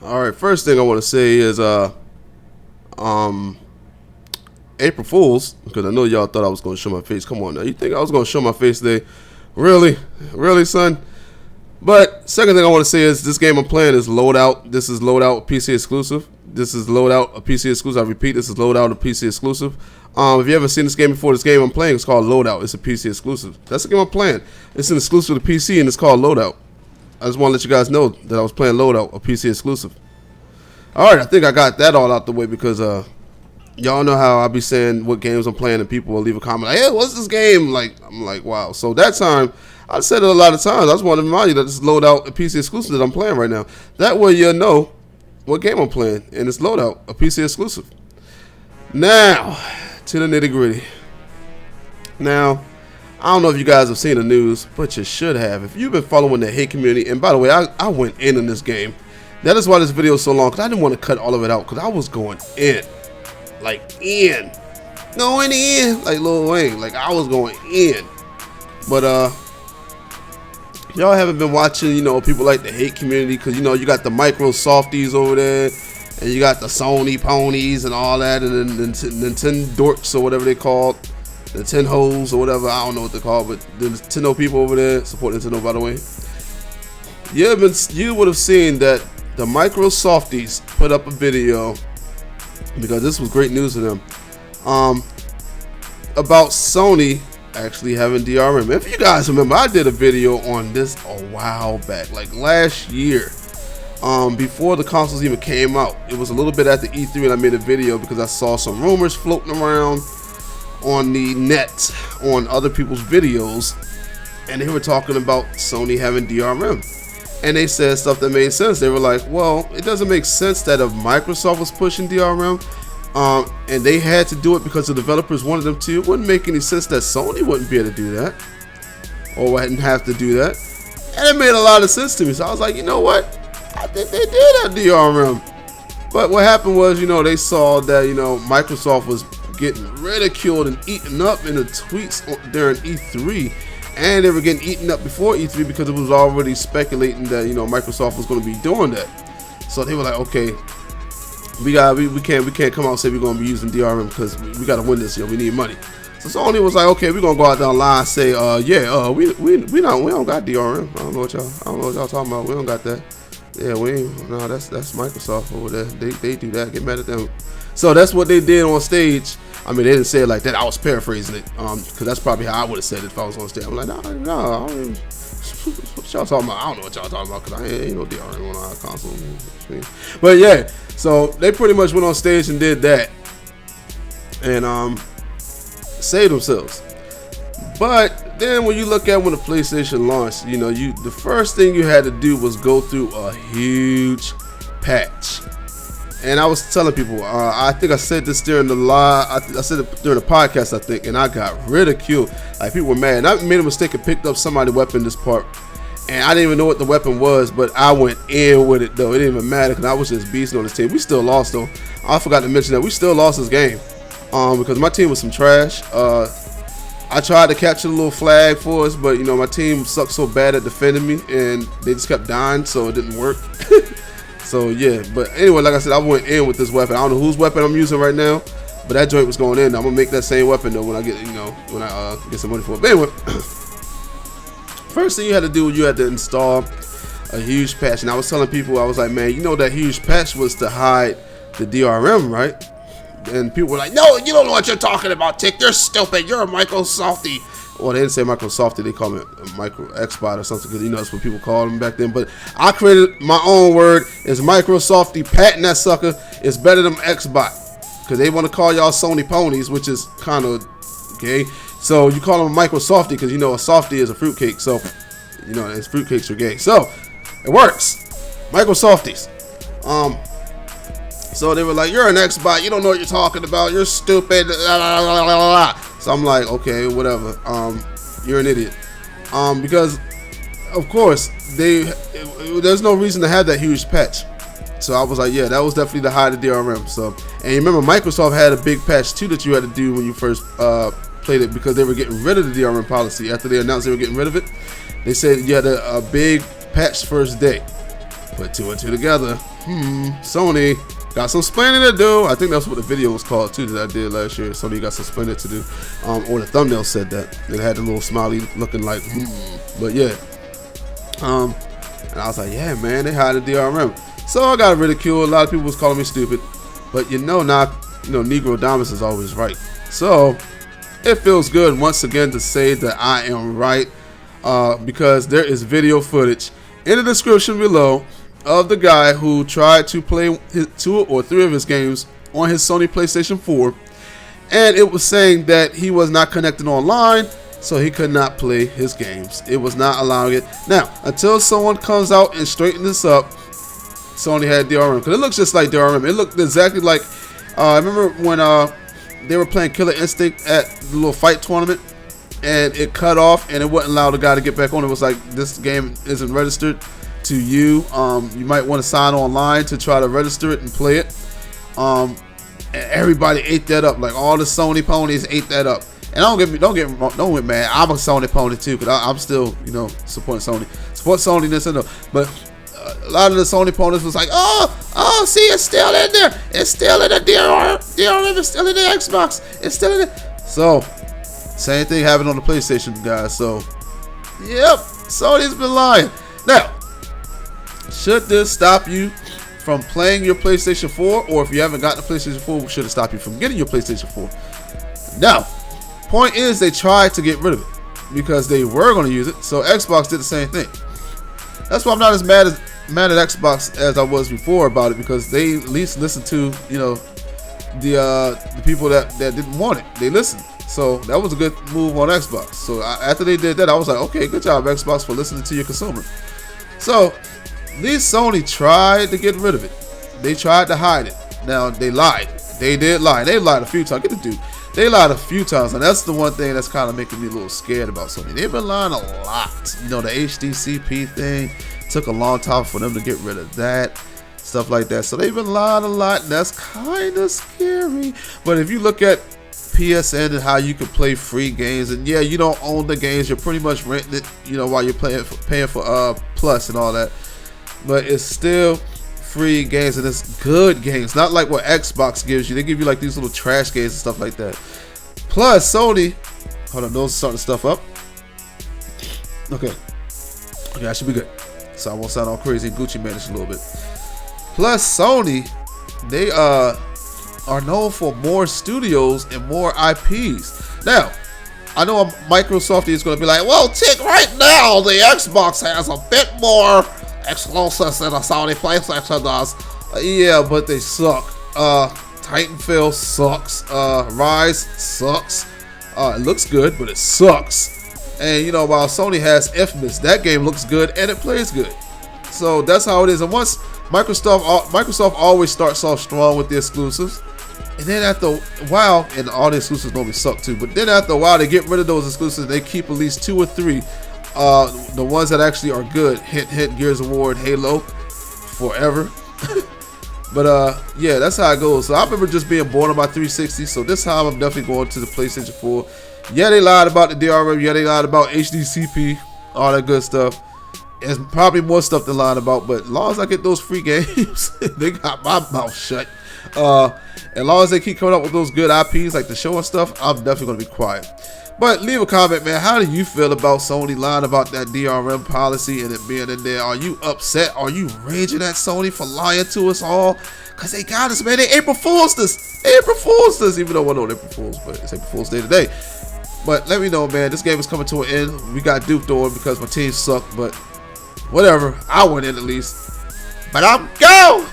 All right, first thing I want to say is April Fools, because I know y'all thought I was going to show my face. Come on now, you think I was going to show my face today? Really, son? But second thing I want to say is this game I'm playing is Loadout. This is Loadout, a PC exclusive. This is Loadout, a PC exclusive. I repeat, this is Loadout, a PC exclusive. If you haven't seen this game before, this game I'm playing is called Loadout. It's a PC exclusive. That's the game I'm playing. It's an exclusive to PC, and it's called Loadout. I just want to let you guys know that I was playing Loadout, a PC exclusive. All right, I think I got that all out the way because y'all know how I be saying what games I'm playing, and people will leave a comment like, "Hey, what's this game?" Like, I'm like, wow. So that time, I said it a lot of times. I just want to remind you that this is Loadout, a PC exclusive that I'm playing right now. That way you'll know what game I'm playing, and it's Loadout, a PC exclusive. Now, to the nitty gritty. Now, I don't know if you guys have seen the news, but you should have. If you've been following the hate community, and by the way, I went in this game. That is why this video is so long, because I didn't want to cut all of it out, because I was going in. Like, going in, like Lil Wayne. Like, I was going in. But, y'all haven't been watching, people like the hate community, because, you got the Microsofties over there, and you got the Sony ponies and all that, and then Nintendo dorks or whatever they called. The 10 hoes or whatever, I don't know what they're called, but the Nintendo people over there support Nintendo, by the way. You would have seen that the Microsofties put up a video, because this was great news to them, about Sony actually having DRM. If you guys remember, I did a video on this a while back, like last year, before the consoles even came out. It was a little bit after E3, and I made a video because I saw some rumors floating around on the net on other people's videos, and they were talking about Sony having DRM, and they said stuff that made sense. They were like, well, it doesn't make sense that if Microsoft was pushing DRM and they had to do it because the developers wanted them to, it wouldn't make any sense that Sony wouldn't be able to do that or wouldn't have to do that. And it made a lot of sense to me, so I was like, you know what, I think they did have DRM. But what happened was, they saw that Microsoft was getting ridiculed and eaten up in the tweets during E3, and they were getting eaten up before E3 because it was already speculating that Microsoft was going to be doing that. So they were like, okay, we can't come out and say we're going to be using DRM because we got to win this. We need money. So Sony was like, okay, we're going to go out down the line and say, we don't got DRM. I don't know what y'all talking about. We don't got that. Yeah, that's Microsoft over there. They do that. Get mad at them. So that's what they did on stage. I mean, they didn't say it like that. I was paraphrasing it, because that's probably how I would have said it if I was on stage. I'm like, no, I don't even, what y'all talking about? I don't know what y'all talking about, because I ain't no DRM on our console. But yeah, so they pretty much went on stage and did that, and saved themselves. But then when you look at when the PlayStation launched, the first thing you had to do was go through a huge patch. And I was telling people, I think I said this during the live, I said it during the podcast, I think, and I got ridiculed. Like, people were mad. And I made a mistake and picked up somebody's weapon this part. And I didn't even know what the weapon was, but I went in with it, though. It didn't even matter, because I was just beasting on this team. We still lost, though. I forgot to mention that we still lost this game, because my team was some trash. I tried to capture the little flag for us, but, my team sucked so bad at defending me, and they just kept dying, so it didn't work. So yeah, but anyway, like I said, I went in with this weapon. I don't know whose weapon I'm using right now, but that joint was going in. I'm gonna make that same weapon though when I get, when I get some money for it. But anyway, first thing you had to do, you had to install a huge patch. And I was telling people, I was like, man, that huge patch was to hide the DRM, right? And people were like, no, you don't know what you're talking about, Tick. You're stupid. You're a Microsoftie. Well, they didn't say Microsoftie, they call it a Micro Xbot or something, because that's what people called them back then. But I created my own word. It's Microsoftie. Patent that sucker. It's better than Xbot, because they want to call y'all Sony ponies, which is kind of gay. So you call them a Microsoftie because a softie is a fruitcake. So and fruitcakes are gay. So it works. Microsofties. So they were like, you're an Xbot. You don't know what you're talking about. You're stupid. So I'm like, okay, whatever. You're an idiot. Because, of course, there's no reason to have that huge patch. So I was like, yeah, that was definitely to hide the DRM. So, and you remember, Microsoft had a big patch too that you had to do when you first played it, because they were getting rid of the DRM policy. After they announced they were getting rid of it, they said you had a big patch first day. Put two and two together. Sony got some explaining to do. I think that's what the video was called too that I did last year. Sony got some explaining to do. Or the thumbnail said that. It had a little smiley looking like, But yeah. And I was like, yeah, man, they hide the DRM. So I got ridiculed. A lot of people was calling me stupid. But Negro Dominance is always right. So it feels good once again to say that I am right. Because there is video footage in the description below of the guy who tried to play 2 or 3 of his games on his Sony PlayStation 4, and it was saying that he was not connected online, so he could not play his games. It was not allowing it. Now, until someone comes out and straightens this up, Sony had DRM, because it looks just like DRM. It looked exactly like, I remember when they were playing Killer Instinct at the little fight tournament, and it cut off and it wouldn't allow the guy to get back on. It was like, this game isn't registered to you. You might want to sign online to try to register it and play it. And everybody ate that up. Like all the Sony ponies ate that up. And don't get mad. I'm a Sony pony too, because I'm still, supporting Sony. Support Sony, Nintendo. But a lot of the Sony ponies was like, oh, see, it's still in there. It's still in the DRM is still in the Xbox. It's still in it. So same thing happened on the PlayStation, guys. So, yep, Sony's been lying. Now, should this stop you from playing your PlayStation 4? Or if you haven't gotten a PlayStation 4, should it stop you from getting your PlayStation 4? Now, point is they tried to get rid of it because they were going to use it. So Xbox did the same thing. That's why I'm not as mad at Xbox as I was before about it, because they at least listened to, the people that didn't want it. They listened. So that was a good move on Xbox. So after they did that, I was like, okay, good job, Xbox, for listening to your consumer. So at least Sony tried to get rid of it. They tried to hide it. Now, they lied. They did lie. They lied a few times. Get the dude. They lied a few times, and that's the one thing that's kind of making me a little scared about Sony. They've been lying a lot. The HDCP thing took a long time for them to get rid of that. Stuff like that. So they've been lying a lot, and that's kind of scary. But if you look at PSN and how you can play free games, and yeah, you don't own the games, you're pretty much renting it, while you're paying for Plus and all that, but it's still free games, and it's good games, not like what Xbox gives you. They give you like these little trash games and stuff like that. Plus Sony, hold on, those are starting stuff up. Okay, I should be good, so I won't sound all crazy and Gucci Mane a little bit. Plus Sony, they are known for more studios and more IPs. Now, I know Microsoft is going to be like, well, Tick, right now the Xbox has a bit more exclusives than the Sony PlayStation does. Yeah, but they suck. Titanfall sucks. Rise sucks. It looks good, but it sucks. And while Sony has Infamous, that game looks good and it plays good. So that's how it is. And once Microsoft always starts off strong with the exclusives. And then after a while, and all the exclusives normally suck too, but then after a while, they get rid of those exclusives. They keep at least 2 or 3, the ones that actually are good. Hint, Gears of War and Halo, forever. But yeah, that's how it goes. So I remember just being bored on my 360. So this time, I'm definitely going to the PlayStation 4. Yeah, they lied about the DRM. Yeah, they lied about HDCP, all that good stuff. There's probably more stuff to lie about, but as long as I get those free games, they got my mouth shut. As long as they keep coming up with those good IPs like the show and stuff, I'm definitely going to be quiet. But leave a comment, man. How do you feel about Sony lying about that DRM policy and it being in there? Are you upset? Are you raging at Sony for lying to us all? Because they got us, man. They April Fool's this. April Fool's this. Even though we're not April Fool's, but it's April Fool's Day today. But let me know, man. This game is coming to an end. We got duped on because my team sucked, but whatever. I went in at least. But I'm go!